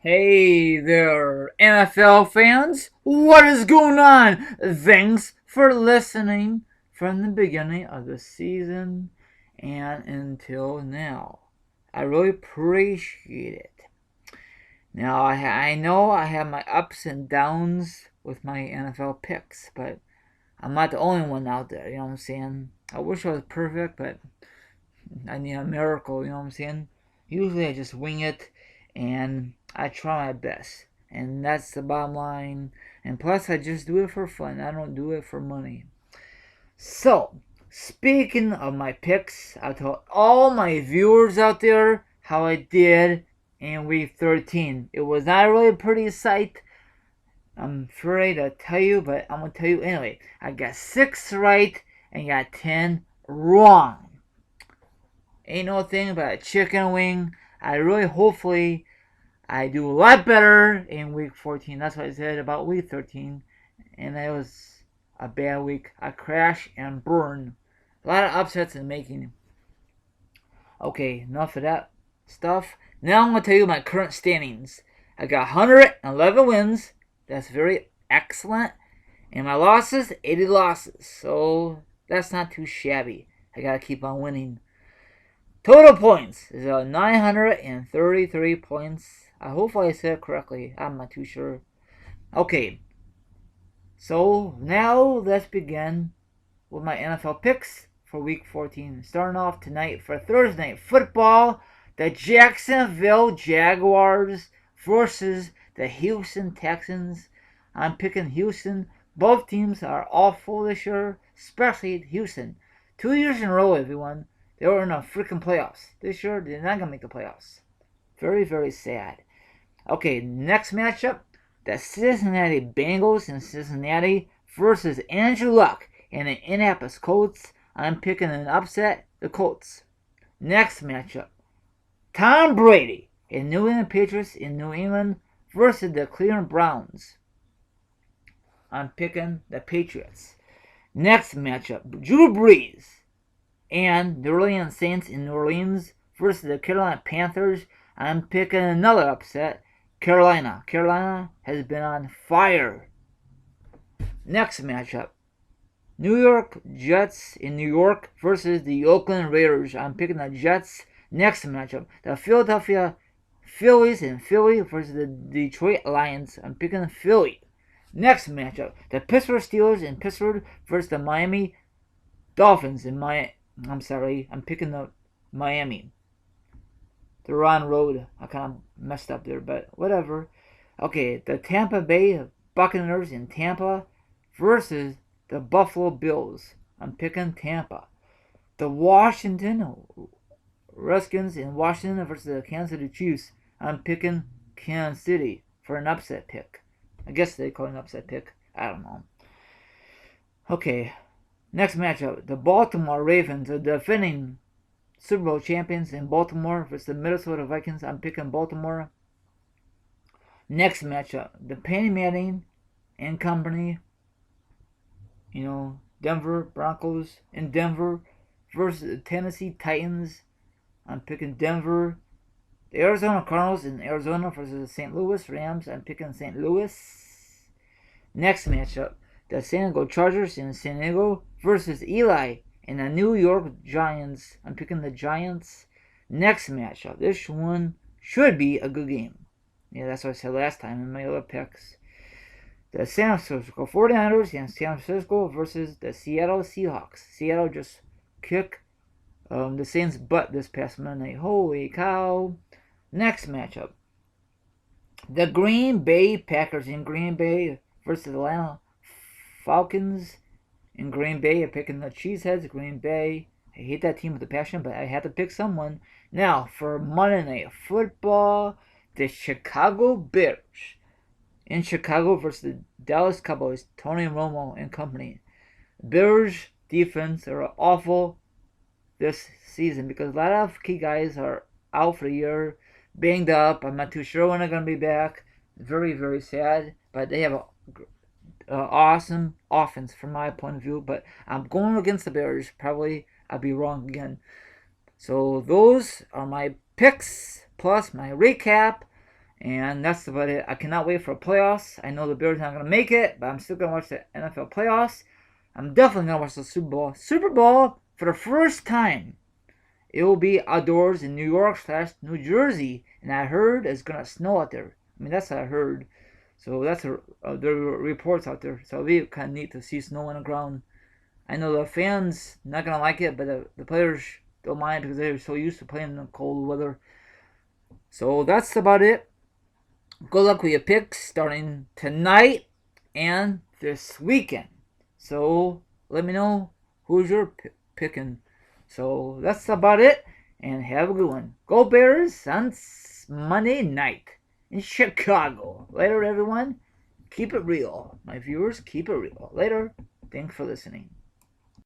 Hey there, NFL fans! What is going on? Thanks for listening from the beginning of the season and until now. I really appreciate it. Now, I know I have my ups and downs with my NFL picks, but I'm not the only one out there, you know what I'm saying? I wish I was perfect, but I need a miracle, you know what I'm saying? Usually I just wing it and I try my best. And that's the bottom line. And plus, I just do it for fun. I don't do it for money. So, speaking of my picks, I'll tell all my viewers out there how I did in week 13. It was not really a pretty sight. I'm afraid to tell you, but I'm going to tell you anyway. I got 6 right and got 10 wrong. Ain't no thing but a chicken wing. Hopefully, I do a lot better in week 14. That's what I said about week 13. And that was a bad week. I crash and burn. A lot of upsets in the making. Okay, enough of that stuff. Now I'm going to tell you my current standings. I got 111 wins. That's very excellent. And my losses, 80 losses. So that's not too shabby. I got to keep on winning. Total points is 933 points. Hopefully I said it correctly. I'm not too sure. Okay, so now let's begin with my NFL picks for Week 14. Starting off tonight for Thursday Night Football, the Jacksonville Jaguars versus the Houston Texans. I'm picking Houston. Both teams are awful this year, especially Houston. 2 years in a row, everyone. They were in the freaking playoffs. This year, they're not going to make the playoffs. Very, very sad. Okay, next matchup. The Cincinnati Bengals in Cincinnati versus Andrew Luck and the Indianapolis Colts. I'm picking an upset, the Colts. Next matchup. Tom Brady and New England Patriots in New England versus the Cleveland Browns. I'm picking the Patriots. Next matchup. Drew Brees and the New Orleans Saints in New Orleans versus the Carolina Panthers. I'm picking another upset. Carolina. Carolina has been on fire. Next matchup. New York Jets in New York versus the Oakland Raiders. I'm picking the Jets. Next matchup. The Philadelphia Phillies in Philly versus the Detroit Lions. I'm picking Philly. Next matchup. The Pittsburgh Steelers in Pittsburgh versus the Miami Dolphins in I'm picking the Miami. They're on road. I kind of messed up there, but whatever. Okay, the Tampa Bay Buccaneers in Tampa versus the Buffalo Bills. I'm picking Tampa. The Washington Redskins in Washington versus the Kansas City Chiefs. I'm picking Kansas City for an upset pick. I guess they call it an upset pick. I don't know. Okay, next matchup. The Baltimore Ravens, the defending Super Bowl champions in Baltimore versus the Minnesota Vikings. I'm picking Baltimore. Next matchup. The Peyton Manning and company. Denver Broncos in Denver versus the Tennessee Titans. I'm picking Denver. The Arizona Cardinals in Arizona versus the St. Louis Rams. I'm picking St. Louis. Next matchup. The San Diego Chargers in San Diego versus Eli and the New York Giants. I'm picking the Giants. Next matchup. This one should be a good game. Yeah, that's what I said last time in my other picks. The San Francisco 49ers in San Francisco versus the Seattle Seahawks. Seattle just kicked the Saints' butt this past Monday. Holy cow. Next matchup. The Green Bay Packers in Green Bay versus the Atlanta Falcons in Green Bay. I'm picking the Cheeseheads, Green Bay. I hate that team with a passion, but I had to pick someone. Now, for Monday Night Football, the Chicago Bears in Chicago versus the Dallas Cowboys, Tony Romo and company. Bears defense are awful this season because a lot of key guys are out for the year, banged up. I'm not too sure when they're going to be back. Very, very sad, but they have a awesome offense from my point of view, but I'm going against the Bears. Probably I'll be wrong again. So those are my picks plus my recap And that's about it. I cannot wait for playoffs. I know the Bears are not going to make it, but I'm still going to watch the NFL playoffs. I'm definitely going to watch the Super Bowl. Super Bowl, for the first time, it will be outdoors in New York / New Jersey. And I heard it's going to snow out there. I mean, that's what I heard. So that's there are reports out there. So it'll be kind of neat to see snow on the ground. I know the fans not going to like it, but the players don't mind because they're so used to playing in the cold weather. So that's about it. Good luck with your picks starting tonight and this weekend. So let me know who's you're picking. So that's about it, and have a good one. Go Bears on Monday night in Chicago. Later, everyone. Keep it real. My viewers, keep it real. Later. Thanks for listening.